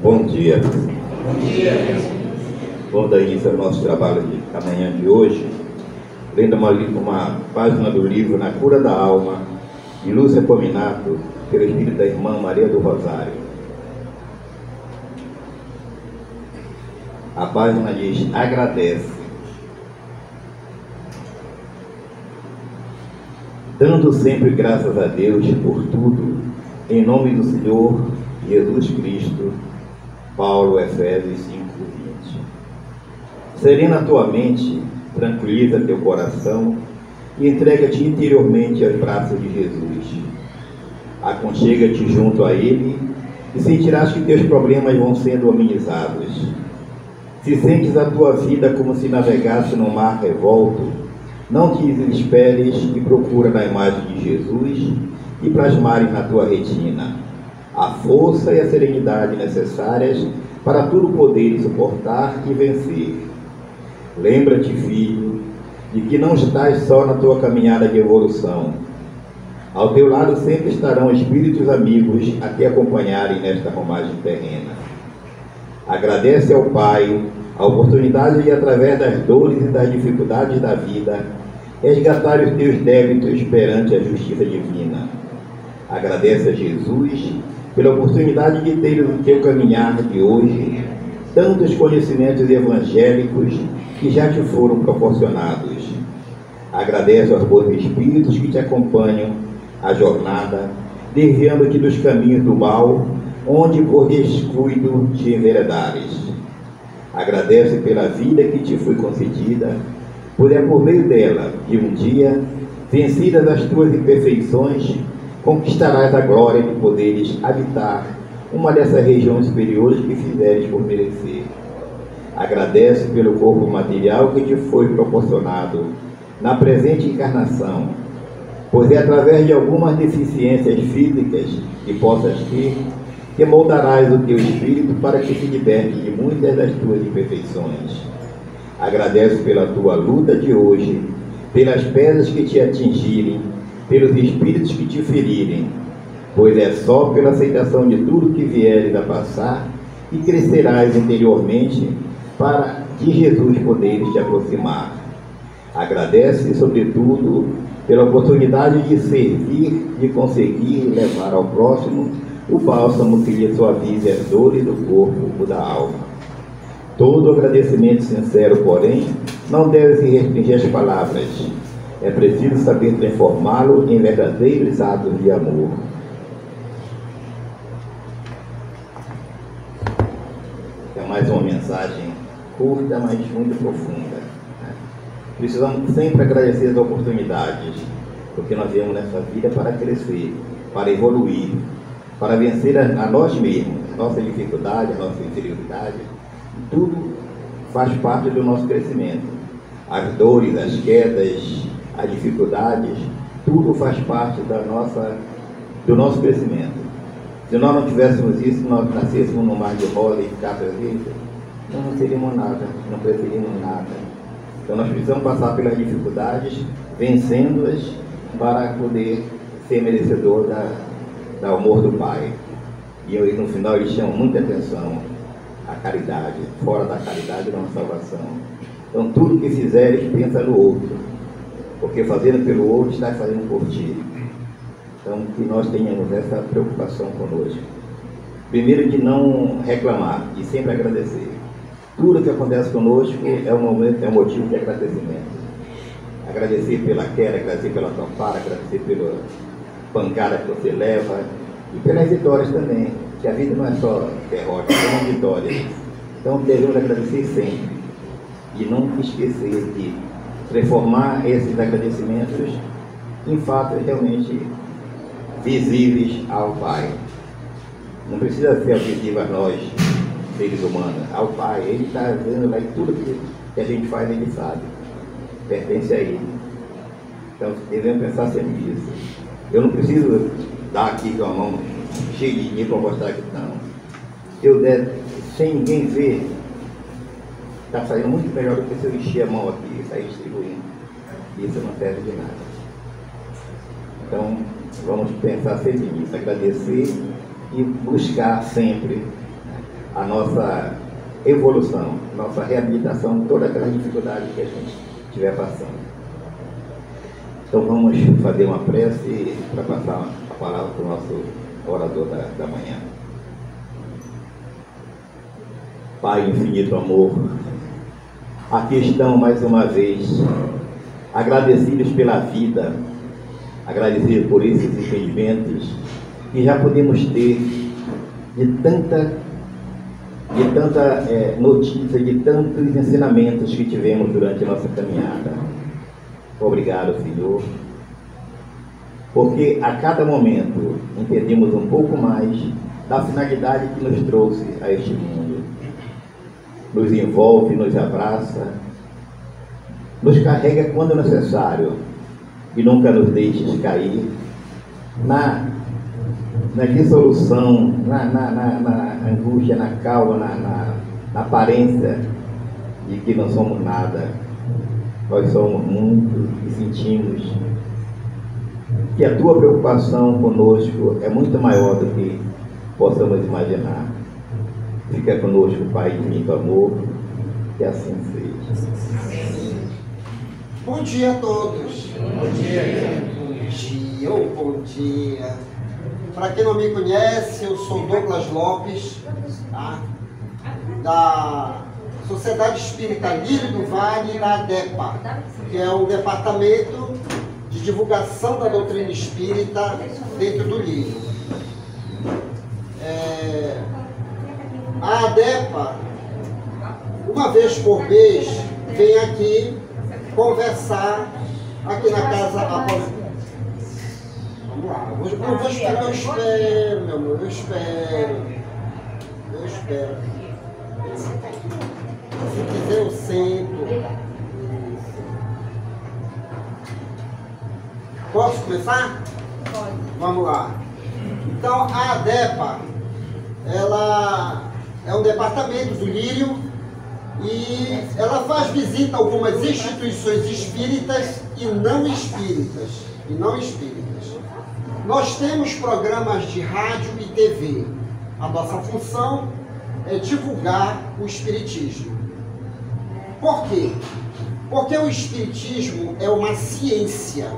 Bom dia. Bom dia. Vamos dar início ao nosso trabalho da manhã de hoje, lendo uma página do livro Na Cura da Alma, de Lúcia Pominato, pelo espírito da irmã Maria do Rosário. A página diz: agradece. Dando sempre graças a Deus por tudo, em nome do Senhor Jesus Cristo. Paulo, Efésios 5:20. Serena a tua mente, tranquiliza teu coração e entrega-te interiormente aos braços de Jesus. Aconchega-te junto a Ele e sentirás que teus problemas vão sendo amenizados. Se sentes a tua vida como se navegasse num mar revolto, não te desesperes e procura na imagem de Jesus e plasmares na tua retina a força e a serenidade necessárias para tudo poderes suportar e vencer. Lembra-te, filho, de que não estás só na tua caminhada de evolução. Ao teu lado sempre estarão espíritos amigos a te acompanharem nesta romagem terrena. Agradece ao Pai a oportunidade de, através das dores e das dificuldades da vida, resgatar os teus débitos perante a justiça divina. Agradece a Jesus pela oportunidade de ter no teu caminhar de hoje tantos conhecimentos evangélicos que já te foram proporcionados. Agradece aos bons espíritos que te acompanham a jornada, desviando-te dos caminhos do mal, onde por descuido te enveredares. Agradece pela vida que te foi concedida, pois é por meio dela que um dia, vencidas as tuas imperfeições, conquistarás a glória de poderes habitar uma dessas regiões superiores que fizeres por merecer. Agradece pelo corpo material que te foi proporcionado na presente encarnação, pois é através de algumas deficiências físicas que possas ter que moldarás o teu espírito para que se liberte de muitas das tuas imperfeições. Agradece pela tua luta de hoje, pelas pedras que te atingirem, pelos espíritos que te ferirem, pois é só pela aceitação de tudo que vieres a passar que crescerás interiormente para de Jesus poderes te aproximar. Agradece, sobretudo, pela oportunidade de servir, de conseguir levar ao próximo o bálsamo que lhe suavize as dores do corpo ou da alma. Todo agradecimento sincero, porém, não deve se restringir às palavras. É preciso saber transformá-lo em verdadeiros atos de amor. É mais uma mensagem curta, mas muito profunda. Precisamos sempre agradecer as oportunidades, porque nós viemos nessa vida para crescer, para evoluir, para vencer a nós mesmos, a nossa dificuldade, a nossa inferioridade. Tudo faz parte do nosso crescimento. As dores, as quedas, as dificuldades, tudo faz parte do nosso crescimento. Se nós não tivéssemos isso, se nós nascêssemos no mar de rosa e ficássemos vivos, nós não seríamos nada, não cresceríamos nada. Então nós precisamos passar pelas dificuldades, vencendo-as, para poder ser merecedor do amor do Pai. E no final eles chamam muita atenção à caridade. Fora da caridade não há salvação. Então tudo que fizeres, pensa no outro, porque fazendo pelo outro, está fazendo por ti. Então, que nós tenhamos essa preocupação conosco. Primeiro, de não reclamar, e sempre agradecer. Tudo que acontece conosco é um motivo de agradecimento. Agradecer pela queda, agradecer pela tampara, agradecer pela pancada que você leva, e pelas vitórias também, que a vida não é só derrota, são vitórias. Então, devemos agradecer sempre, e não esquecer de transformar esses agradecimentos em fatos realmente visíveis ao Pai. Não precisa ser visível a nós, seres humanos, ao Pai. Ele está vendo lá, e tudo que a gente faz, Ele sabe, pertence a Ele. Então devemos pensar sempre nisso. Eu não preciso dar aqui com a mão cheia de dinheiro para mostrar que não. Se eu der sem ninguém ver, está saindo muito melhor do que se eu encher a mão aqui e sair distribuindo. Isso não serve de nada. Então, vamos pensar sempre nisso, agradecer e buscar sempre a nossa evolução, nossa reabilitação, toda aquela dificuldade que a gente estiver passando. Então vamos fazer uma prece para passar a palavra para o nosso orador da manhã. Pai infinito amor, aqui estão mais uma vez, agradecidos pela vida, agradecidos por esses entendimentos que já podemos ter de tanta notícia, de tantos ensinamentos que tivemos durante a nossa caminhada. Obrigado, Senhor, porque a cada momento entendemos um pouco mais da finalidade que nos trouxe a este mundo. Nos envolve, nos abraça, nos carrega quando necessário e nunca nos deixes cair na dissolução, na angústia, na calma, na aparência de que não somos nada. Nós somos muito e sentimos que a tua preocupação conosco é muito maior do que possamos imaginar. Fica conosco, Pai de infinito amor, que assim seja. Bom dia a todos. Bom dia. Bom dia. Para quem não me conhece, eu sou Douglas Lopes, tá? Da Sociedade Espírita Lírio do Vale, da ADEPA, que é o Departamento de Divulgação da Doutrina Espírita dentro do Lírio. A ADEPA, uma vez por mês, vem aqui conversar aqui na casa aposentado. Vamos lá, eu espero, meu amor, eu espero. Se quiser eu sento. Posso começar? Pode. Vamos lá. Então, a ADEPA, ela é um departamento do Lírio e ela faz visita a algumas instituições espíritas e não espíritas. Nós temos programas de rádio e TV. A nossa função é divulgar o espiritismo. Por quê? Porque o espiritismo é uma ciência,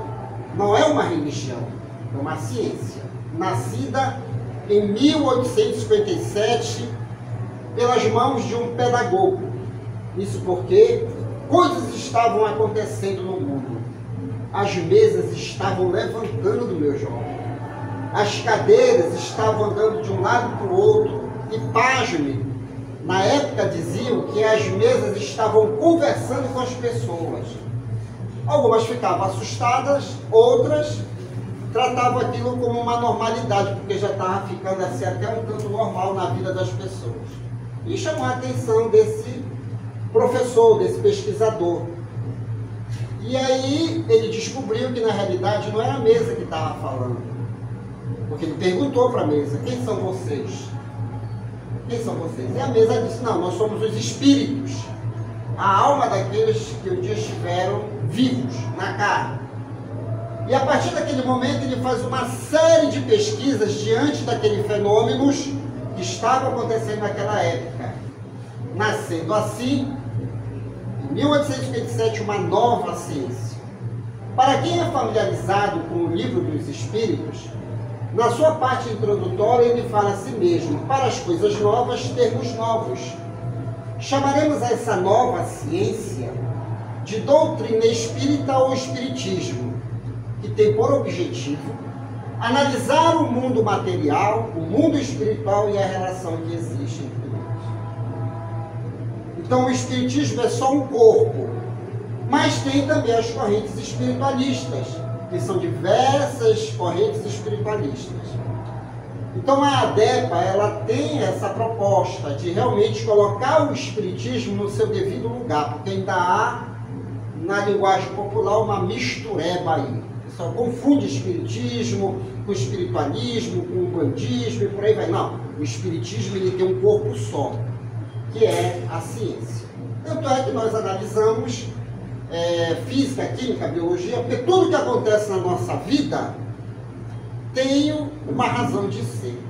não é uma religião, é uma ciência. Nascida em 1857 pelas mãos de um pedagogo. Isso porque coisas estavam acontecendo no mundo. As mesas estavam levantando do meu jovem. As cadeiras estavam andando de um lado para o outro. E pasme, na época diziam que as mesas estavam conversando com as pessoas. Algumas ficavam assustadas, outras tratavam aquilo como uma normalidade, porque já estava ficando assim até um tanto normal na vida das pessoas. E chamou a atenção desse professor, desse pesquisador. E aí ele descobriu que na realidade não era a mesa que estava falando. Porque ele perguntou para a mesa: quem são vocês? Quem são vocês? E a mesa disse: não, nós somos os espíritos, a alma daqueles que um dia estiveram vivos na carne. E a partir daquele momento ele faz uma série de pesquisas diante daqueles fenômenos que estavam acontecendo naquela época. Nascendo assim, em 1857, uma nova ciência. Para quem é familiarizado com o Livro dos Espíritos, na sua parte introdutória ele fala a si mesmo: para as coisas novas, termos novos. Chamaremos essa nova ciência de doutrina espírita ou espiritismo, que tem por objetivo analisar o mundo material, o mundo espiritual e a relação que existe entre eles. Então o espiritismo é só um corpo, mas tem também as correntes espiritualistas, que são diversas correntes espiritualistas. Então a ADEPA, ela tem essa proposta de realmente colocar o espiritismo no seu devido lugar, porque ainda há, na linguagem popular, uma mistureba aí. O pessoal confunde espiritismo com espiritualismo, com umbandismo e por aí vai. Não, o espiritismo ele tem um corpo só, que é a ciência. Tanto é que nós analisamos física, química, biologia, porque tudo que acontece na nossa vida tem uma razão de ser.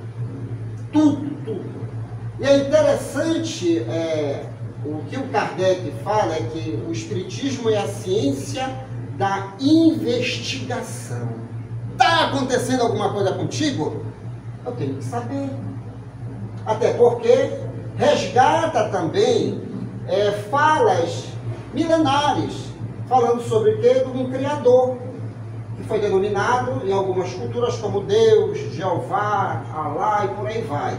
Tudo. E é interessante, o que o Kardec fala é que o Espiritismo é a ciência da investigação. Está acontecendo alguma coisa contigo? Eu tenho que saber. Até porque resgata também falas milenares, falando sobre o quê? De um Criador, que foi denominado em algumas culturas como Deus, Jeová, Alá e por aí vai.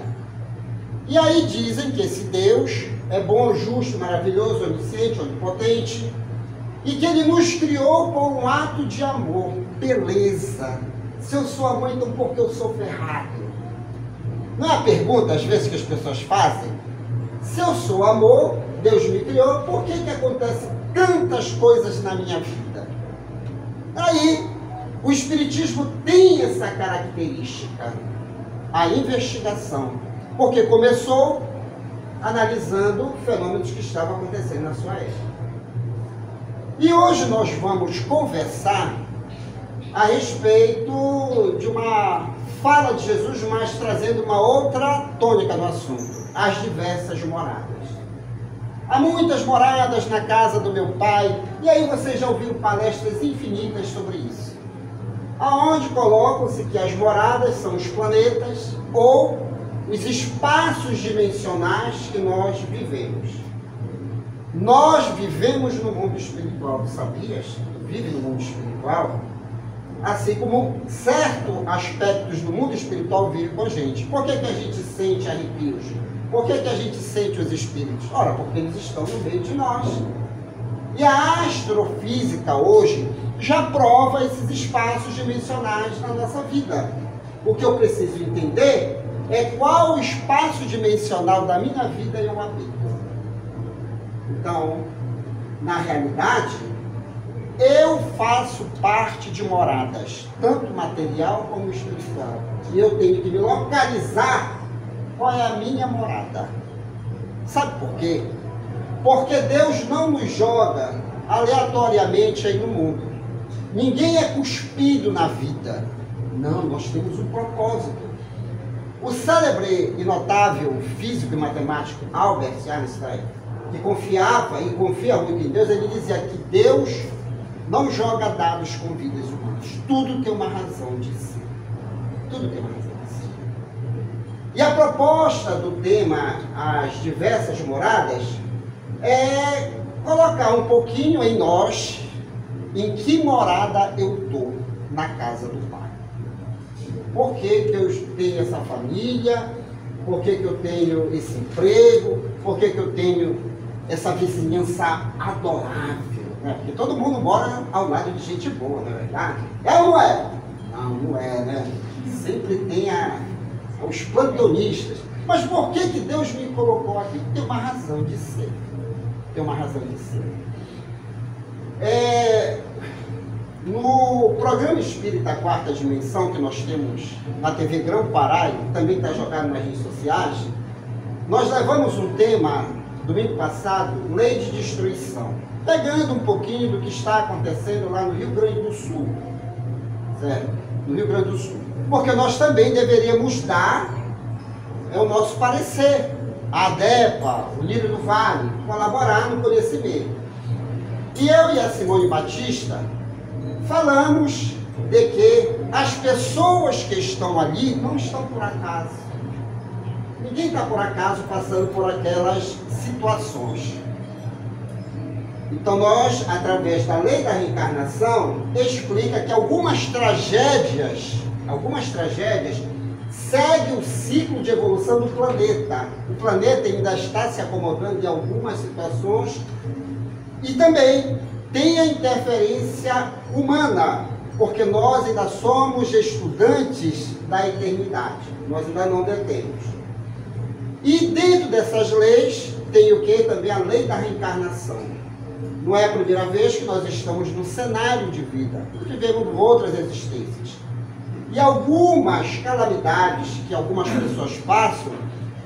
E aí dizem que esse Deus é bom, justo, maravilhoso, onisciente, onipotente, e que ele nos criou por um ato de amor. Beleza. Se eu sou amor, então por que eu sou ferrado? Não é a pergunta, às vezes, que as pessoas fazem? Se eu sou amor, Deus me criou, por que acontecem tantas coisas na minha vida? Aí, o Espiritismo tem essa característica, a investigação, porque começou analisando fenômenos que estavam acontecendo na sua época. E hoje nós vamos conversar a respeito de uma fala de Jesus, mas trazendo uma outra tônica no assunto, as diversas moradas. Há muitas moradas na casa do meu pai, e aí vocês já ouviram palestras infinitas sobre isso, aonde colocam-se que as moradas são os planetas ou os espaços dimensionais que nós vivemos. Nós vivemos no mundo espiritual, sabias? Tu vive no mundo espiritual? Assim como certos aspectos do mundo espiritual vivem com a gente. Por que a gente sente arrepios? Por que a gente sente os espíritos? Ora, porque eles estão no meio de nós. E a astrofísica hoje já prova esses espaços dimensionais na nossa vida. O que eu preciso entender é qual o espaço dimensional da minha vida eu habito. Então, na realidade, eu faço parte de moradas, tanto material como espiritual. E eu tenho que me localizar qual é a minha morada. Sabe por quê? Porque Deus não nos joga aleatoriamente aí no mundo. Ninguém é cuspido na vida. Não, nós temos um propósito. O célebre e notável físico e matemático Albert Einstein, que confiava e confia muito em Deus, ele dizia que Deus não joga dados com vidas humanas. Tudo tem uma razão de ser. Tudo tem uma razão de ser. E a proposta do tema As Diversas Moradas é colocar um pouquinho em nós em que morada eu estou na casa do Pai. Por que eu tenho essa família? Por que eu tenho esse emprego? Por que eu tenho essa vizinhança adorável? Porque todo mundo mora ao lado de gente boa, não é verdade? É ou não é? Não, não é, né? Sempre tem os plantonistas. Mas por que Deus me colocou aqui? Tem uma razão de ser. Tem uma razão de ser. No programa Espírita Quarta Dimensão, que nós temos na TV Grão Pará, e também está jogado nas redes sociais, nós levamos um tema, domingo passado, lei de destruição, pegando um pouquinho do que está acontecendo lá no Rio Grande do Sul. Certo? No Rio Grande do Sul. Porque nós também deveríamos dar o nosso parecer. A ADEPA, o Lírio do Vale, colaborar no conhecimento. E eu e a Simone Batista falamos de que as pessoas que estão ali não estão por acaso. Ninguém está por acaso passando por aquelas situações. Então nós, através da lei da reencarnação, explica que algumas tragédias seguem o ciclo de evolução do planeta. O planeta ainda está se acomodando em algumas situações e também tem a interferência humana, porque nós ainda somos estudantes da eternidade. Nós ainda não detemos. E dentro dessas leis tem o que? Também a lei da reencarnação. Não é a primeira vez que nós estamos num cenário de vida. Vivemos outras existências. E algumas calamidades que algumas pessoas passam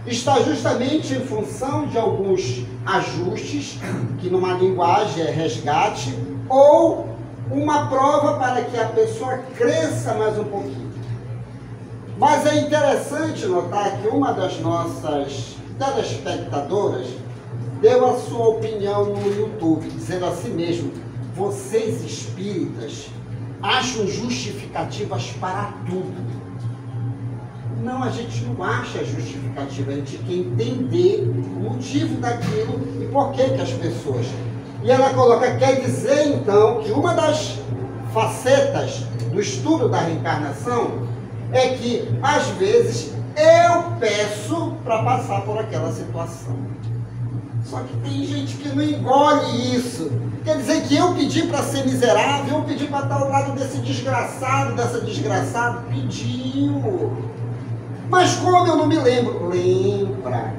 está justamente em função de alguns ajustes, que numa linguagem é resgate, ou uma prova para que a pessoa cresça mais um pouquinho. Mas é interessante notar que uma das nossas telespectadoras deu a sua opinião no YouTube, dizendo assim mesmo: vocês espíritas acham justificativas para tudo. Não, a gente não acha justificativa, a gente quer entender o motivo daquilo e por que as pessoas. E ela coloca, quer dizer então que uma das facetas do estudo da reencarnação é que às vezes eu peço para passar por aquela situação. Só que tem gente que não engole isso. Quer dizer que eu pedi para ser miserável, eu pedi para estar ao lado desse desgraçado, dessa desgraçada? Pediu. Mas como eu não me lembro? Lembra.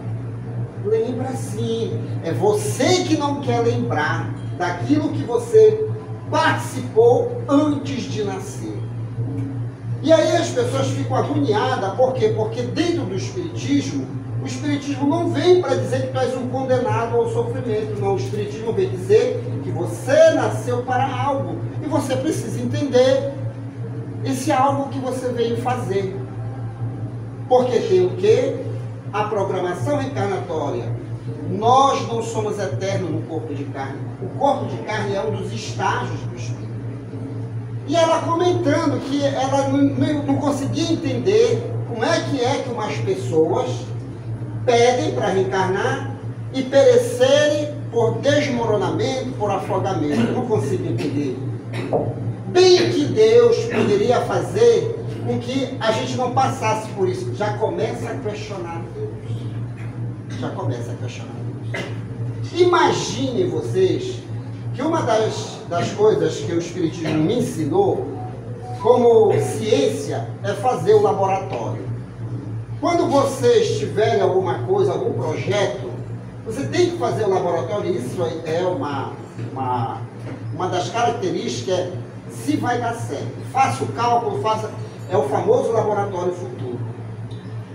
Lembra sim. É você que não quer lembrar daquilo que você participou antes de nascer. E aí as pessoas ficam agoniadas. Por quê? Porque dentro do Espiritismo, o Espiritismo não vem para dizer que tu és um condenado ao sofrimento. Não, o Espiritismo vem dizer que você nasceu para algo. E você precisa entender esse algo que você veio fazer. Porque tem o quê? A programação reencarnatória. Nós não somos eternos no corpo de carne. O corpo de carne é um dos estágios do espírito. E ela comentando que ela não conseguia entender como é que umas pessoas pedem para reencarnar e perecerem por desmoronamento, por afogamento. Eu não consigo entender. Bem que Deus poderia fazer com que a gente não passasse por isso. Já começa a questionar Deus. Já começa a questionar Deus. Imaginem vocês que uma das coisas que o Espiritismo me ensinou como ciência é fazer o laboratório. Quando vocês tiverem alguma coisa, algum projeto, você tem que fazer o laboratório. Isso é uma das características, se vai dar certo. Faça o cálculo, é o famoso laboratório futuro.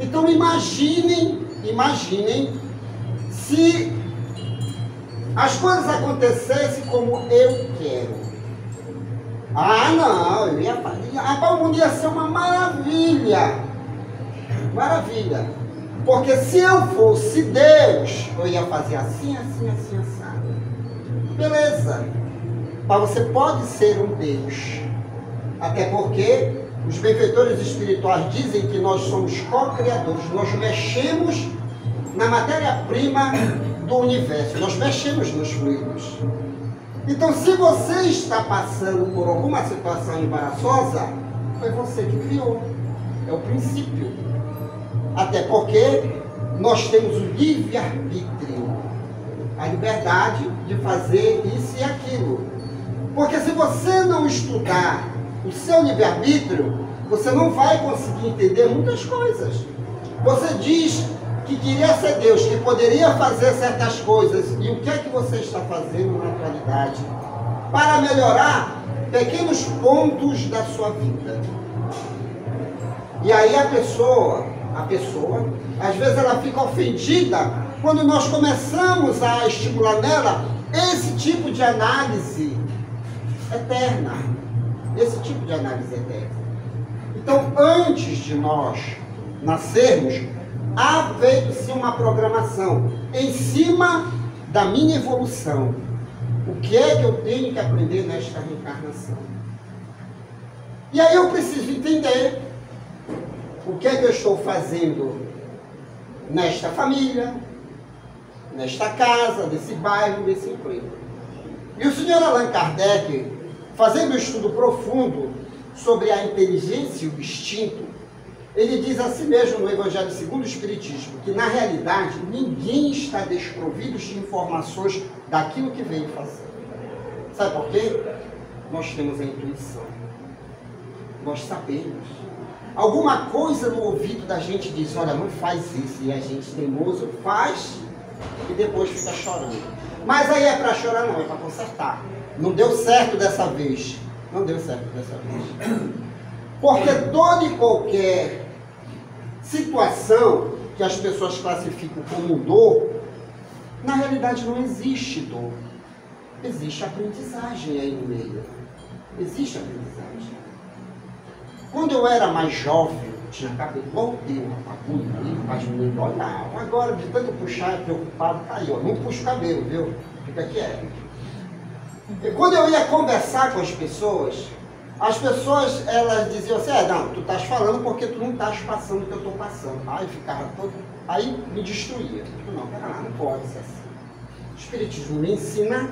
Então imaginem se as coisas acontecessem como eu quero. Ah, não, eu ia fazer. O mundo ia ser uma maravilha. Maravilha. Porque se eu fosse Deus, eu ia fazer assim, assim, assim, assim. Beleza. Mas você pode ser um Deus. Até porque os benfeitores espirituais dizem que nós somos co-criadores. Nós mexemos na matéria-prima do universo. Nós mexemos nos fluidos. Então, se você está passando por alguma situação embaraçosa, foi você que criou. É o princípio. Até porque nós temos o livre-arbítrio. A liberdade de fazer isso e aquilo. Porque se você não estudar o seu livre-arbítrio, você não vai conseguir entender muitas coisas. Você diz que queria ser Deus, que poderia fazer certas coisas. E o que é que você está fazendo na atualidade para melhorar pequenos pontos da sua vida? E aí a pessoa, às vezes ela fica ofendida quando nós começamos a estimular nela esse tipo de análise eterna. Esse tipo de análise eterna. Então, antes de nós nascermos, há feito-se uma programação em cima da minha evolução. O que é que eu tenho que aprender nesta reencarnação? E aí eu preciso entender o que é que eu estou fazendo nesta família, nesta casa, nesse bairro, nesse emprego. E o senhor Allan Kardec, fazendo um estudo profundo sobre a inteligência e o instinto, ele diz assim mesmo no Evangelho segundo o Espiritismo, que na realidade ninguém está desprovido de informações daquilo que veio fazer. Sabe por quê? Nós temos a intuição. Nós sabemos. Alguma coisa no ouvido da gente diz, olha, não faz isso. E a gente teimoso faz e depois fica chorando. Mas aí é para chorar não, é para consertar. Não deu certo dessa vez. Não deu certo dessa vez. Porque toda e qualquer situação que as pessoas classificam como dor, na realidade não existe dor. Existe aprendizagem aí no meio. Existe aprendizagem. Quando eu era mais jovem, tinha cabelo igual o teu, rapaz, bonito, as meninas olhavam. Agora, de tanto puxar, preocupado, caiu. Não puxa o cabelo, viu? Fica quieto. E quando eu ia conversar com as pessoas, elas diziam assim, não, tu estás falando porque tu não estás passando o que eu estou passando. Aí ficava todo... Aí me destruía. Não, pera lá, não pode ser assim. O Espiritismo me ensina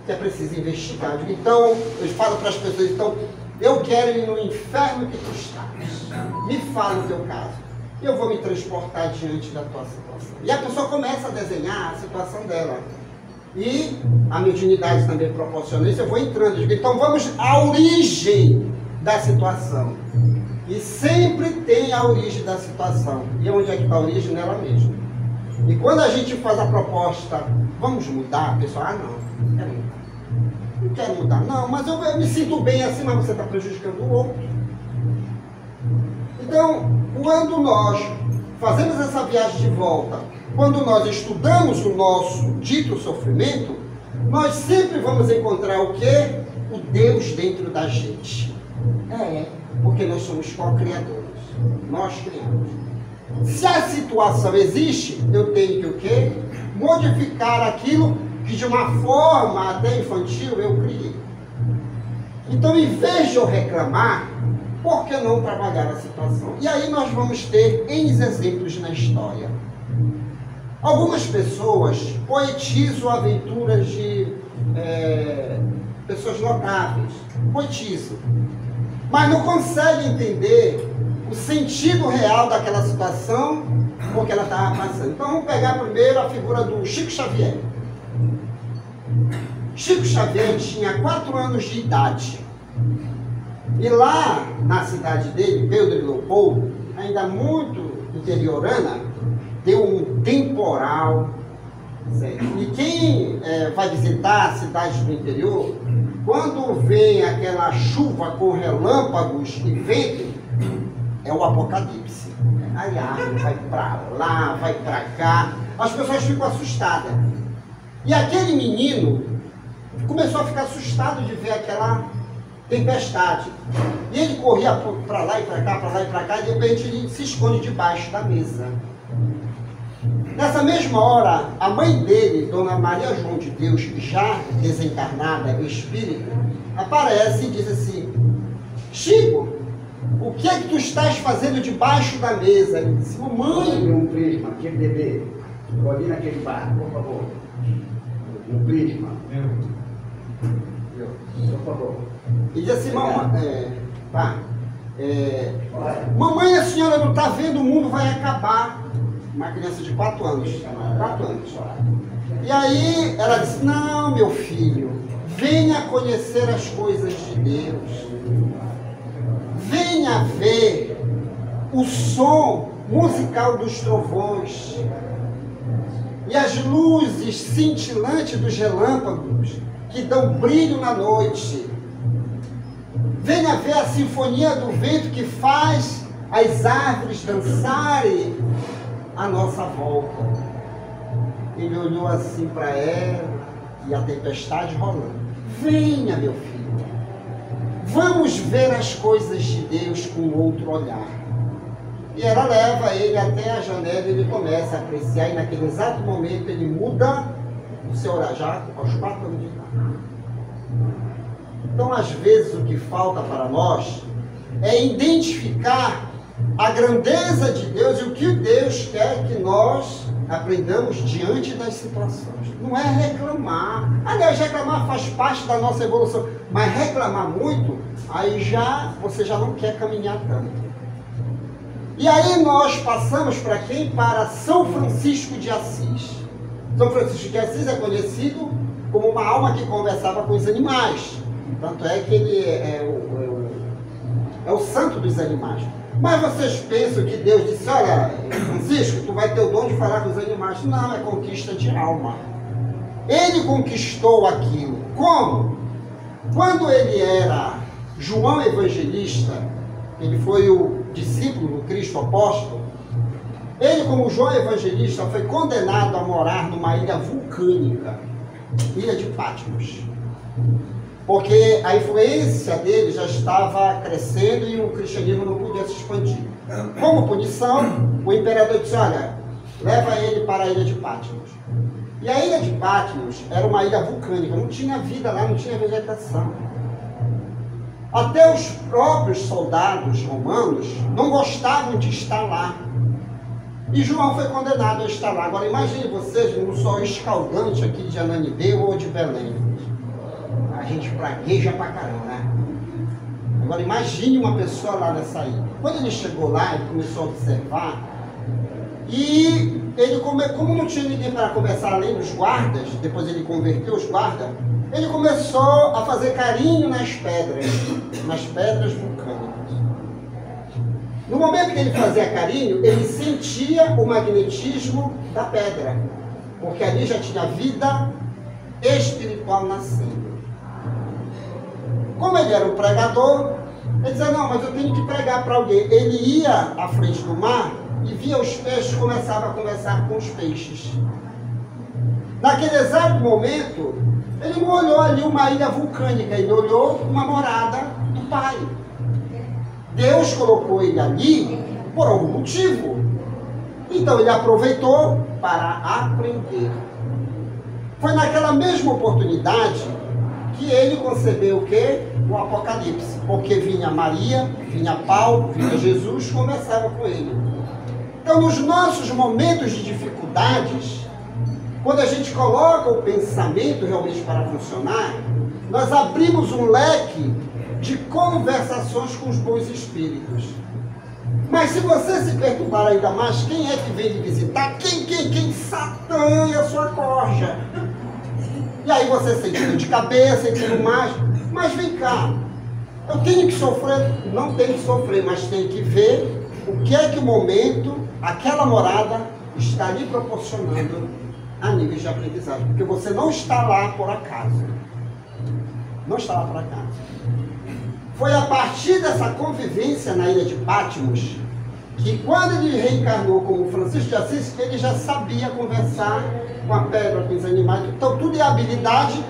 que é preciso investigar. Então, eu falo para as pessoas, então, eu quero ir no inferno que tu estás. Me fala o teu caso. Eu vou me transportar diante da tua situação. E a pessoa começa a desenhar a situação dela. E a mediunidade também proporciona isso, eu vou entrando. Eu digo, então vamos à origem da situação. E sempre tem a origem da situação. E onde é que está a origem? Nela mesma. E quando a gente faz a proposta, vamos mudar, a pessoa, não quero mudar. Não quero mudar, não, mas eu me sinto bem assim, mas você está prejudicando o outro. Então, quando nós fazemos essa viagem de volta, quando nós estudamos o nosso dito sofrimento, nós sempre vamos encontrar o quê? O Deus dentro da gente. Porque nós somos co-criadores. Nós criamos. Se a situação existe, eu tenho que o quê? Modificar aquilo que de uma forma até infantil eu criei. Então, em vez de eu reclamar, por que não trabalhar a situação? E aí nós vamos ter N exemplos na história. Algumas pessoas poetizam aventuras de pessoas notáveis. Poetizam. Mas não conseguem entender o sentido real daquela situação porque ela estava passando. Então vamos pegar primeiro a figura do Chico Xavier. Chico Xavier tinha 4 anos de idade. E lá na cidade dele, Pedro de Leopoldo, ainda muito interiorana, deu um temporal. Certo? E quem vai visitar a cidade do interior, quando vem aquela chuva com relâmpagos e vento, é o apocalipse. Aí a árvore vai para lá, vai para cá, as pessoas ficam assustadas. E aquele menino começou a ficar assustado de ver aquela tempestade. E ele corria para lá e para cá, para lá e para cá, e de repente ele se esconde debaixo da mesa. Nessa mesma hora, a mãe dele, Dona Maria João de Deus, já desencarnada, espírito, aparece e diz assim: Chico, o que é que tu estás fazendo debaixo da mesa? Ele disse: mamãe, um prisma, aquele bebê, ali naquele bar, por favor. Um prisma. Por favor. E diz assim: mamãe, mamãe, a senhora não está vendo, o mundo vai acabar. Uma criança de 4 anos. 4 anos. E aí ela disse: não, meu filho, venha conhecer as coisas de Deus. Venha ver o som musical dos trovões e as luzes cintilantes dos relâmpagos que dão brilho na noite. Venha ver a sinfonia do vento que faz as árvores dançarem à nossa volta. Ele olhou assim para ela e a tempestade rolando. Venha, meu filho, vamos ver as coisas de Deus com outro olhar. E ela leva ele até a janela e ele começa a apreciar, e naquele exato momento ele muda o seu olhar, já aos 4 anos de idade. Então, às vezes, o que falta para nós é identificar a grandeza de Deus e o que Deus quer que nós aprendamos diante das situações. Não é reclamar. Aliás, reclamar faz parte da nossa evolução, mas reclamar muito, aí você já não quer caminhar tanto. E aí nós passamos para quem? Para São Francisco de Assis. São Francisco de Assis é conhecido como uma alma que conversava com os animais. Tanto é que ele é o santo dos animais. Mas vocês pensam que Deus disse: olha, Francisco, tu vai ter o dom de falar com os animais. Não, é conquista de alma. Ele conquistou aquilo. Como? Quando ele era João Evangelista, ele foi o discípulo do Cristo apóstolo, ele, como João Evangelista, foi condenado a morar numa ilha vulcânica, ilha de Patmos. porque a influência dele já estava crescendo e o cristianismo não podia se expandir. Como punição, o imperador disse, olha, leva ele para a ilha de Patmos. E a ilha de Patmos era uma ilha vulcânica, não tinha vida lá, não tinha vegetação. Até os próprios soldados romanos não gostavam de estar lá. E João foi condenado a estar lá. Agora imagine vocês num sol escaldante aqui de Ananibeu ou de Belém. A gente pragueja pra caramba, né? Agora imagine uma pessoa lá nessa ilha. Quando ele chegou lá, ele começou a observar. E ele, como não tinha ninguém para conversar além dos guardas, depois ele converteu os guardas, ele começou a fazer carinho nas pedras vulcânicas. No momento que ele fazia carinho, ele sentia o magnetismo da pedra, porque ali já tinha vida espiritual nascendo. Como ele era um pregador, ele dizia, não, mas eu tenho que pregar para alguém. Ele ia à frente do mar e via os peixes, começava a conversar com os peixes. Naquele exato momento, ele não olhou ali uma ilha vulcânica, ele olhou uma morada do Pai. Deus colocou ele ali por algum motivo. Então ele aproveitou para aprender. Foi naquela mesma oportunidade que ele concebeu o quê? O Apocalipse. Porque vinha Maria, vinha Paulo, vinha Jesus, conversava com ele. Então nos nossos momentos de dificuldades, quando a gente coloca o pensamento realmente para funcionar, nós abrimos um leque de conversações com os bons espíritos. Mas se você se perturbar ainda mais, quem é que vem lhe visitar? Quem? Satã e a sua corja. E aí você sente dor de cabeça e tudo mais. Mas vem cá, eu tenho que sofrer? Não tenho que sofrer, mas tenho que ver o que é que o momento, aquela morada, está lhe proporcionando a níveis de aprendizagem. Porque você não está lá por acaso. Não está lá por acaso. Foi a partir dessa convivência na ilha de Patmos que quando ele reencarnou como Francisco de Assis, ele já sabia conversar com a pedra, com os animais. Então tudo é habilidade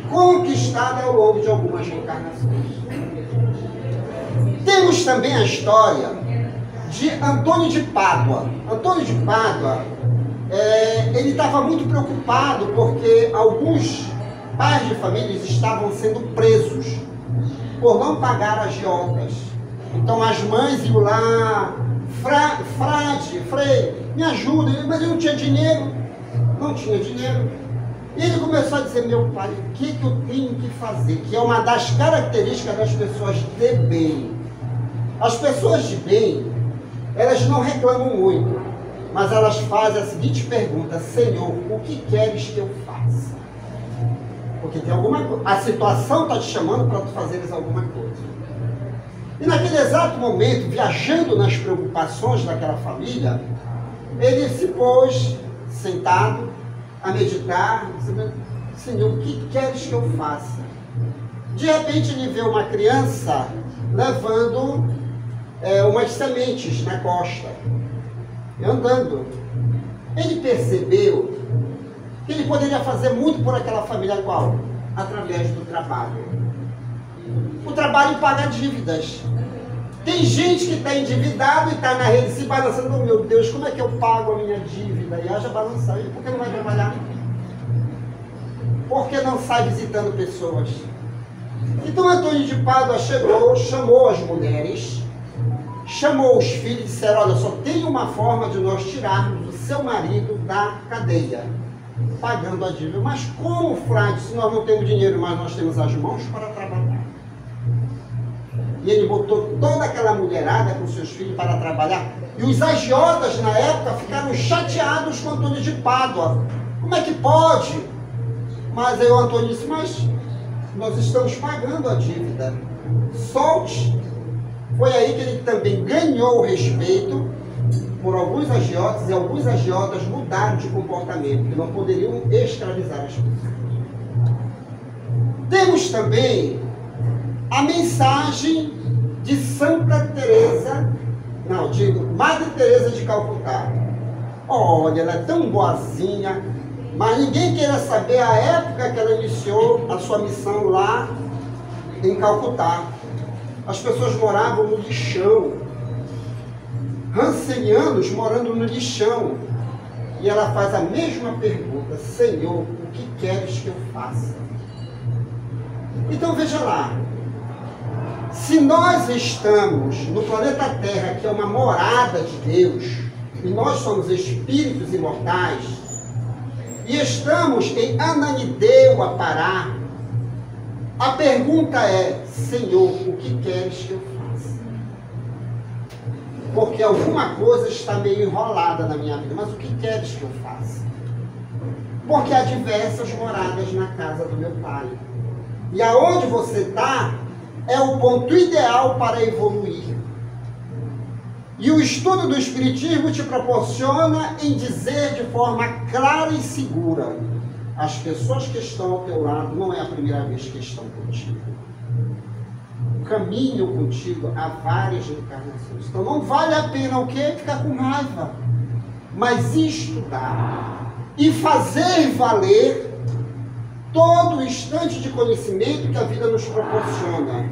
conquistada ao longo de algumas reencarnações. Temos também a história de Antônio de Pádua. Antônio de Pádua, ele estava muito preocupado porque alguns pais de famílias estavam sendo presos por não pagar agiotas. Então as mães iam lá, frei, me ajuda, mas ele não tinha dinheiro. Não tinha dinheiro. E ele começou a dizer, meu pai, o que eu tenho que fazer? Que é uma das características das pessoas de bem. As pessoas de bem, elas não reclamam muito, mas elas fazem a seguinte pergunta, Senhor, o que queres que eu faça? Porque tem alguma coisa, a situação está te chamando para tu fazeres alguma coisa. E naquele exato momento, viajando nas preocupações daquela família, ele se pôs sentado a meditar, Senhor, o que queres que eu faça? De repente ele vê uma criança levando umas sementes na costa, andando. Ele percebeu que ele poderia fazer muito por aquela família, qual? Através do trabalho. O trabalho paga dívidas. Tem gente que está endividado e está na rede se balançando, oh, meu Deus, como é que eu pago a minha dívida? E haja balançar. Por que não vai trabalhar? Por que não sai visitando pessoas? Então Antônio de Pádua chegou, chamou as mulheres, chamou os filhos e disseram, olha, só tem uma forma de nós tirarmos o seu marido da cadeia, pagando a dívida. Mas como, frade, se nós não temos dinheiro, mas nós temos as mãos para trabalhar? E ele botou toda aquela mulherada com seus filhos para trabalhar. E os agiotas, na época, ficaram chateados com Antônio de Pádua. Como é que pode? Mas aí o Antônio disse, mas nós estamos pagando a dívida. Solte. Foi aí que ele também ganhou o respeito por alguns agiotas, e alguns agiotas mudaram de comportamento, que não poderiam escravizar as pessoas. Temos também a mensagem de Santa Teresa, não, digo, Madre Teresa de Calcutá. Olha, ela é tão boazinha, mas ninguém queira saber a época que ela iniciou a sua missão lá em Calcutá. As pessoas moravam no lixão. Hansenianos morando no lixão. E ela faz a mesma pergunta: Senhor, o que queres que eu faça? Então veja lá. Se nós estamos no planeta Terra, que é uma morada de Deus, e nós somos espíritos imortais, e estamos em Ananindeua, Pará, a pergunta é: Senhor, o que queres que eu faça? Porque alguma coisa está meio enrolada na minha vida, mas o que queres que eu faça? Porque há diversas moradas na casa do meu Pai. E aonde você está é o ponto ideal para evoluir. E o estudo do Espiritismo te proporciona em dizer de forma clara e segura: as pessoas que estão ao teu lado não é a primeira vez que estão contigo. Caminham contigo há várias encarnações. Então não vale a pena o quê? Ficar com raiva. Mas estudar e fazer valer todo o instante de conhecimento que a vida nos proporciona.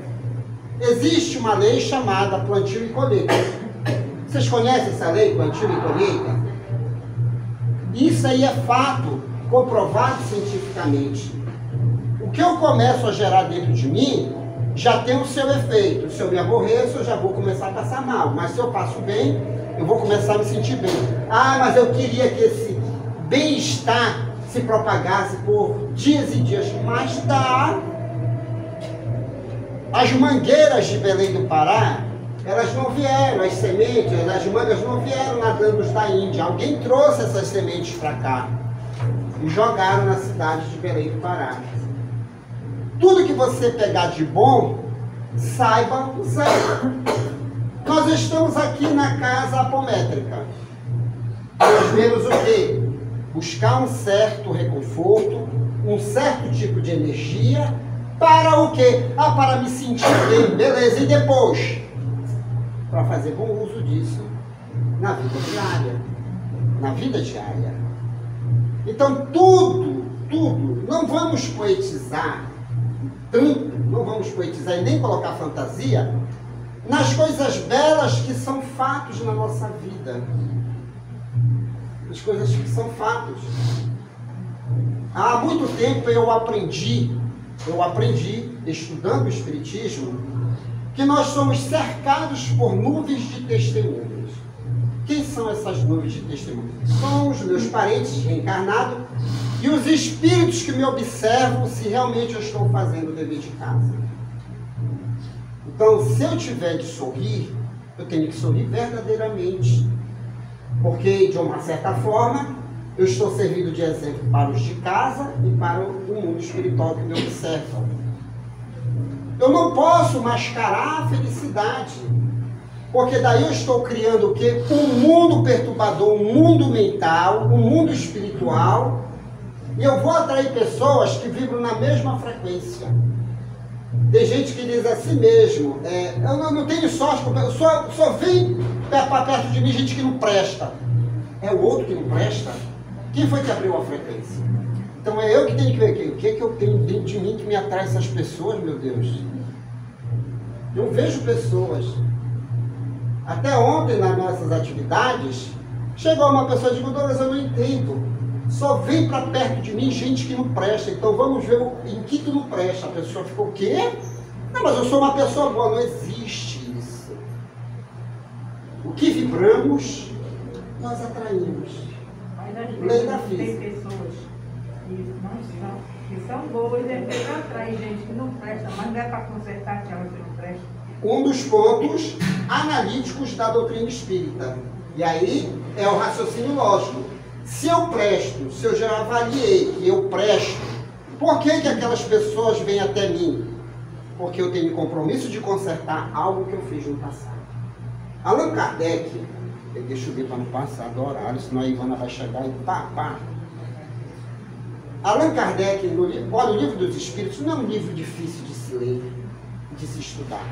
Existe uma lei chamada plantio e colheita. Vocês conhecem essa lei, plantio e colheita? Isso aí é fato, comprovado cientificamente. O que eu começo a gerar dentro de mim já tem o seu efeito. Se eu me aborreço, eu já vou começar a passar mal. Mas se eu passo bem, eu vou começar a me sentir bem. Ah, mas eu queria que esse bem-estar se propagasse por dias e dias. Mas dá. As mangueiras de Belém do Pará, elas não vieram, as sementes, as mangas não vieram nadando da Índia. Alguém trouxe essas sementes para cá e jogaram na cidade de Belém do Pará. Tudo que você pegar de bom, saiba usar. Nós estamos aqui na casa apométrica. Nós vemos o quê? Buscar um certo reconforto, um certo tipo de energia, para o quê? Ah, para me sentir bem, beleza. E depois? Para fazer bom uso disso na vida diária. Na vida diária. Então tudo, não vamos poetizar tanto, não vamos poetizar e nem colocar fantasia nas coisas belas que são fatos na nossa vida. As coisas que são fatos. Há muito tempo eu aprendi, estudando o Espiritismo, que nós somos cercados por nuvens de testemunhas. Quem são essas nuvens de testemunhas? São os meus parentes reencarnados e os espíritos que me observam se realmente eu estou fazendo o dever de casa. Então, se eu tiver de sorrir, eu tenho que sorrir verdadeiramente. Porque, de uma certa forma, eu estou servindo de exemplo para os de casa e para o mundo espiritual que me observa. Eu não posso mascarar a felicidade, porque daí eu estou criando o quê? Um mundo perturbador, um mundo mental, um mundo espiritual, e eu vou atrair pessoas que vibram na mesma frequência. Tem gente que diz assim mesmo, eu não tenho sorte, só vem para perto de mim gente que não presta. É o outro que não presta? Quem foi que abriu a frequência? Então é eu que tenho que ver o que é que eu tenho dentro de mim que me atrai essas pessoas, meu Deus. Eu vejo pessoas. Até ontem, nas nossas atividades, chegou uma pessoa e disse: Douglas, eu não entendo. Só vem para perto de mim gente que não presta. Então vamos ver em que tu não presta. A pessoa ficou: o quê? Não, mas eu sou uma pessoa boa. Não existe isso. O que vibramos, nós atraímos. Lei da física. Tem pessoas que são boas e depois atraem gente que não presta, mas não é para consertar aquela que não presta. Um dos pontos analíticos da doutrina espírita. E aí é o raciocínio lógico. Se eu presto, se eu já avaliei que eu presto, por que aquelas pessoas vêm até mim? Porque eu tenho compromisso de consertar algo que eu fiz no passado. Allan Kardec, deixa eu ver para não passar do horário, senão a Ivana vai chegar e pá. Allan Kardec, olha, o Livro dos Espíritos não é um livro difícil de se ler, de se estudar.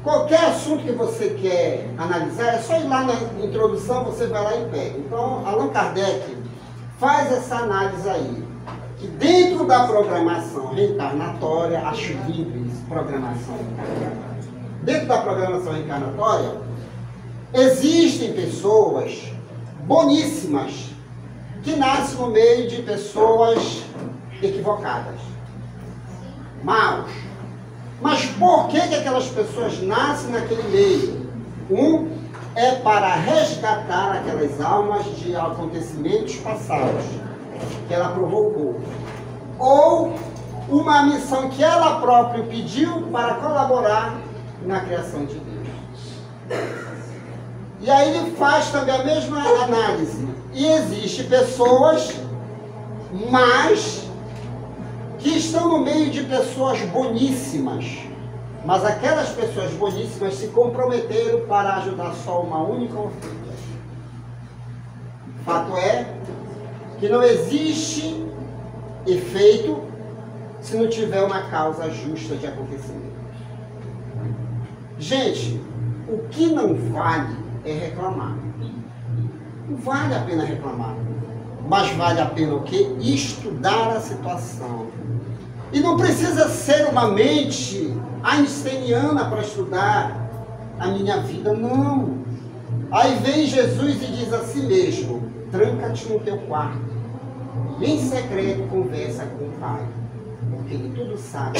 Qualquer assunto que você quer analisar, é só ir lá na introdução, você vai lá e pega. Então, Allan Kardec faz essa análise aí, que dentro da programação reencarnatória, acho lindo isso, programação reencarnatória. Dentro da programação reencarnatória, existem pessoas boníssimas que nascem no meio de pessoas equivocadas, maus. Mas por que aquelas pessoas nascem naquele meio? É para resgatar aquelas almas de acontecimentos passados que ela provocou. Ou uma missão que ela própria pediu para colaborar na criação de Deus. E aí ele faz também a mesma análise. E existem pessoas más que estão no meio de pessoas boníssimas. Mas aquelas pessoas boníssimas se comprometeram para ajudar só uma única ovelha. Fato é que não existe efeito se não tiver uma causa justa de acontecimento. Gente, o que não vale é reclamar. Não vale a pena reclamar. Mas vale a pena o quê? Estudar a situação. E não precisa ser uma mente einsteiniana para estudar a minha vida, não. Aí vem Jesus e diz a si mesmo: tranca-te no teu quarto e em secreto conversa com o Pai, porque Ele tudo sabe.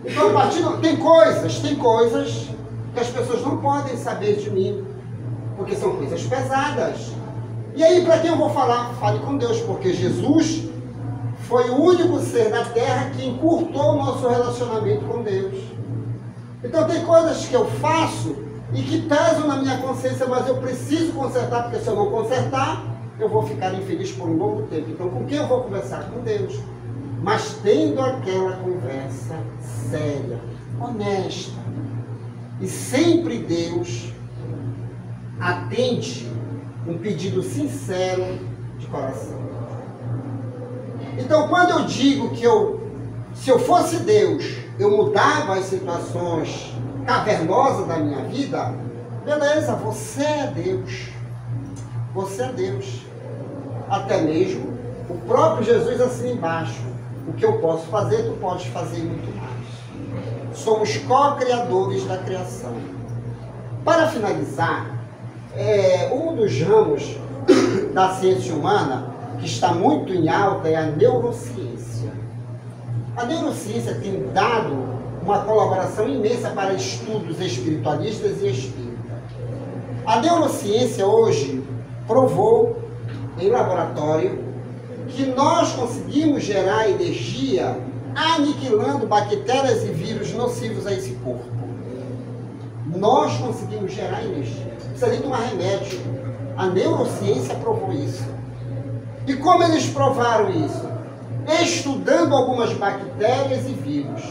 Então, a partir tem coisas que as pessoas não podem saber de mim, porque são coisas pesadas. E aí, para quem eu vou falar? Fale com Deus, porque Jesus foi o único ser da terra que encurtou o nosso relacionamento com Deus. Então tem coisas que eu faço e que pesam na minha consciência, mas eu preciso consertar, porque se eu não consertar, eu vou ficar infeliz por um longo tempo. Então com quem eu vou conversar? Com Deus. Mas tendo aquela conversa séria, honesta. E sempre Deus atende um pedido sincero de coração. Então, quando eu digo que se eu fosse Deus, eu mudava as situações cavernosas da minha vida, beleza, você é Deus. Você é Deus. Até mesmo o próprio Jesus assina embaixo: o que eu posso fazer, tu podes fazer muito mais. Somos co-criadores da criação. Para finalizar, um dos ramos da ciência humana que está muito em alta é a neurociência. A neurociência tem dado uma colaboração imensa para estudos espiritualistas e espíritas. A neurociência hoje provou em laboratório que nós conseguimos gerar energia aniquilando bactérias e vírus nocivos a esse corpo. Nós conseguimos gerar energia. Precisa nem tomar remédio. A neurociência provou isso. E como eles provaram isso? Estudando algumas bactérias e vírus.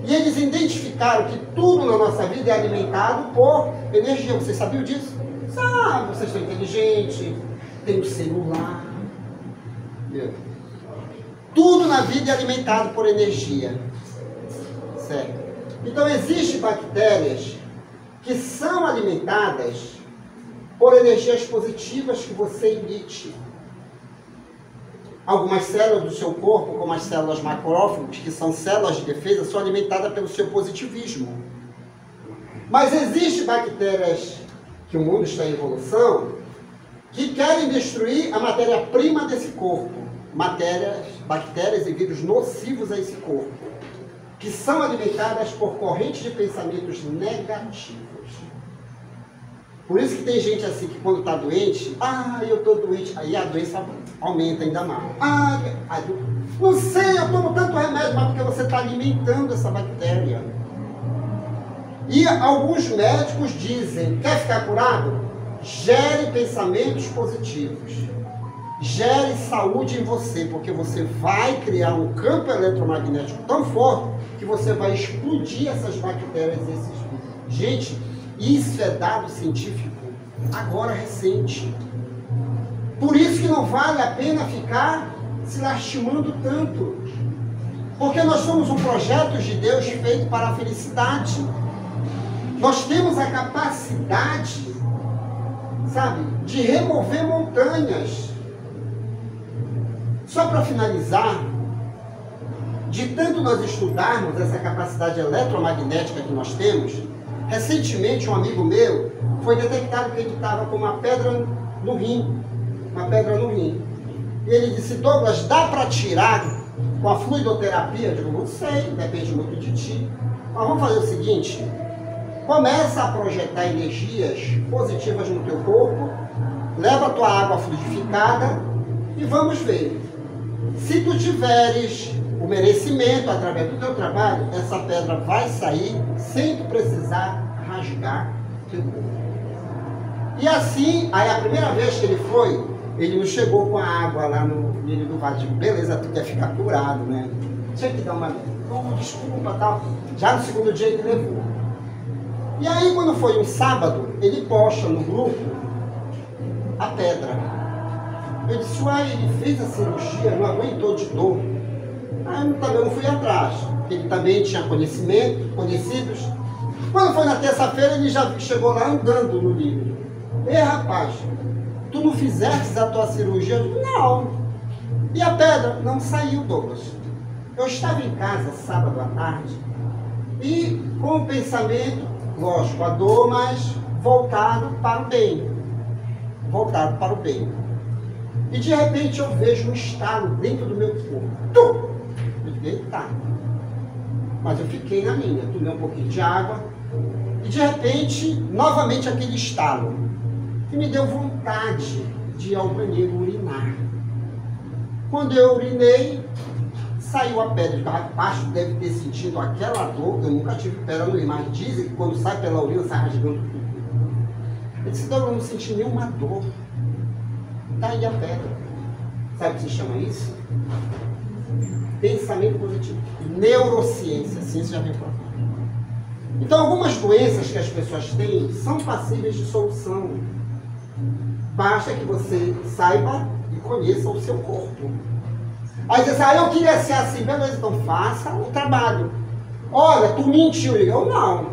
E eles identificaram que tudo na nossa vida é alimentado por energia. Vocês sabiam disso? Sabe, vocês são inteligentes, tem o celular. Tudo na vida é alimentado por energia. Certo? Então existem bactérias que são alimentadas por energias positivas que você emite. Algumas células do seu corpo, como as células macrófagos, que são células de defesa, são alimentadas pelo seu positivismo. Mas existem bactérias, que o mundo está em evolução, que querem destruir a matéria-prima desse corpo. Bactérias e vírus nocivos a esse corpo, que são alimentadas por correntes de pensamentos negativos. Por isso que tem gente assim que quando está doente, eu estou doente, aí a doença aumenta ainda mais. Não sei, eu tomo tanto remédio, mas porque você está alimentando essa bactéria. E alguns médicos dizem, quer ficar curado? Gere pensamentos positivos. Gere saúde em você, porque você vai criar um campo eletromagnético tão forte que você vai explodir essas bactérias e esses vírus. Gente, isso é dado científico agora recente. Por isso que não vale a pena ficar se lastimando tanto. Porque nós somos um projeto de Deus feito para a felicidade. Nós temos a capacidade, sabe, de remover montanhas. Só para finalizar, de tanto nós estudarmos essa capacidade eletromagnética que nós temos, recentemente um amigo meu foi detectado que ele estava com uma pedra no rim. Uma pedra no rim. E ele disse: Douglas, dá para tirar com a fluidoterapia? Eu digo: não sei, depende muito de ti. Mas vamos fazer o seguinte: começa a projetar energias positivas no teu corpo, leva a tua água fluidificada e vamos ver. Se tu tiveres o merecimento através do teu trabalho, essa pedra vai sair sem tu precisar rasgar teu corpo. E assim, aí a primeira vez que ele foi, ele não chegou com a água lá no milho do vale. Digo: beleza, tu quer ficar curado, né? Tinha que dar uma desculpa, tal. Já no segundo dia ele levou. E aí, quando foi um sábado, ele posta no grupo a pedra. Eu disse: uai, ele fez a cirurgia, não aguentou de dor. Aí eu também não fui atrás. Ele também tinha conhecidos. Quando foi na terça-feira, ele já chegou lá andando no livro. Ei, rapaz, tu não fizeste a tua cirurgia? Eu digo: não. E a pedra? Não saiu, Douglas. Eu estava em casa sábado à tarde e com o pensamento, lógico, a dor, mas voltado para o bem. Voltado para o bem. E de repente eu vejo um estalo dentro do meu corpo. Tum! Eu digo: eita. Mas eu fiquei na minha, tomei um pouquinho de água e de repente, novamente aquele estalo. E me deu vontade de ir ao banheiro urinar. Quando eu urinei, saiu a pedra. De rapaz, deve ter sentido aquela dor. Eu nunca tive pedra no rim, mas dizem que quando sai pela urina, sai rasgando tudo. Eu disse: eu não senti nenhuma dor. Está aí a pedra. Sabe o que se chama isso? Pensamento positivo. Neurociência. A ciência já vem para cá. Então, algumas doenças que as pessoas têm são passíveis de solução. Basta que você saiba e conheça o seu corpo. Aí diz: eu queria ser assim. Beleza, então faça o trabalho. Olha, tu mentiu. Eu não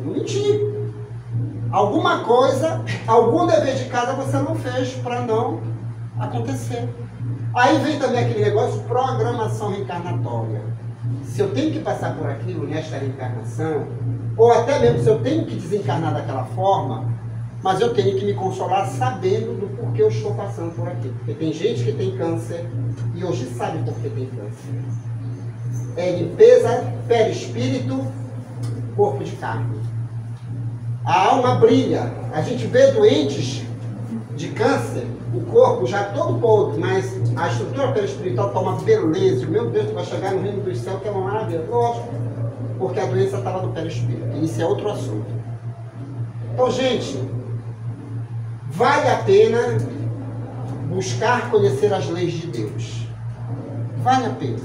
menti. Alguma coisa, algum dever de casa você não fez para não acontecer. Aí vem também aquele negócio, programação reencarnatória. Se eu tenho que passar por aquilo nesta reencarnação, ou até mesmo se eu tenho que desencarnar daquela forma, mas eu tenho que me consolar sabendo do porquê eu estou passando por aquilo. Porque tem gente que tem câncer e hoje sabe por que tem câncer. É limpeza, perispírito, corpo de carne. A alma brilha. A gente vê doentes de câncer, o corpo já todo podre, mas a estrutura perispiritual está uma beleza. Meu Deus, tu vai chegar no reino dos céus, que é uma maravilha. Lógico, porque a doença estava no perispírito. Isso é outro assunto. Então, gente, vale a pena buscar conhecer as leis de Deus. Vale a pena.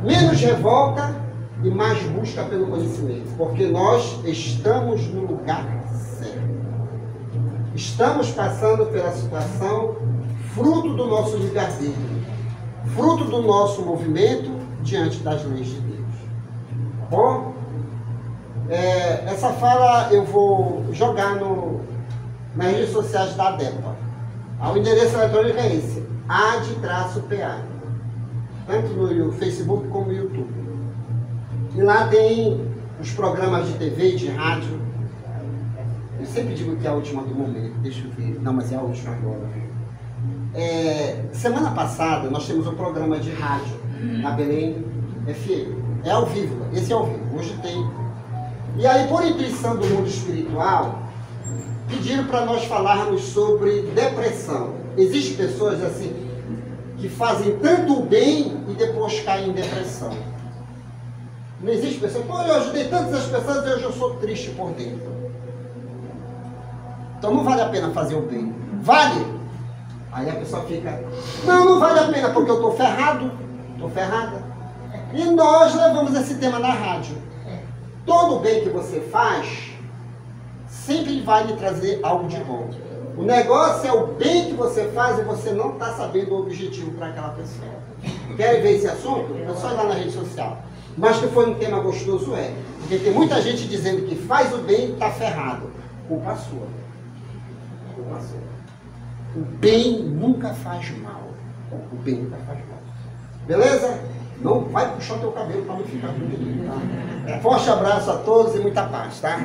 Menos revolta e mais busca pelo conhecimento, porque nós estamos no lugar certo. Estamos passando pela situação fruto do nosso livre-arbítrio, fruto do nosso movimento diante das leis de Deus. Tá bom? Essa fala eu vou jogar nas redes sociais da ADEPA. O endereço eletrônico é esse: ad-pa, tanto no Facebook como no YouTube. E lá tem os programas de TV e de rádio. Eu sempre digo que é a última do momento. Deixa eu ver. Não, mas é a última agora. Semana passada nós temos um programa de rádio na Belém FM. É ao vivo. Esse é ao vivo. Hoje tem. E aí, por intuição do mundo espiritual, pediram para nós falarmos sobre depressão. Existem pessoas assim que fazem tanto o bem e depois caem em depressão. Não existe pessoa, pô, eu ajudei tantas pessoas e hoje eu sou triste por dentro. Então não vale a pena fazer o bem. Vale? Aí a pessoa fica, não vale a pena porque eu estou ferrado, estou ferrada. E nós levamos esse tema na rádio. Todo o bem que você faz sempre vai lhe trazer algo de bom. O negócio é o bem que você faz e você não está sabendo o objetivo para aquela pessoa. Querem ver esse assunto? É só ir lá na rede social. Mas que foi um tema gostoso, porque tem muita gente dizendo que faz o bem e está ferrado. Culpa sua. Culpa sua. O bem nunca faz mal. O Benita faz parte. Beleza? Não vai puxar teu cabelo para não ficar com medo, tá? Forte abraço a todos e muita paz, tá?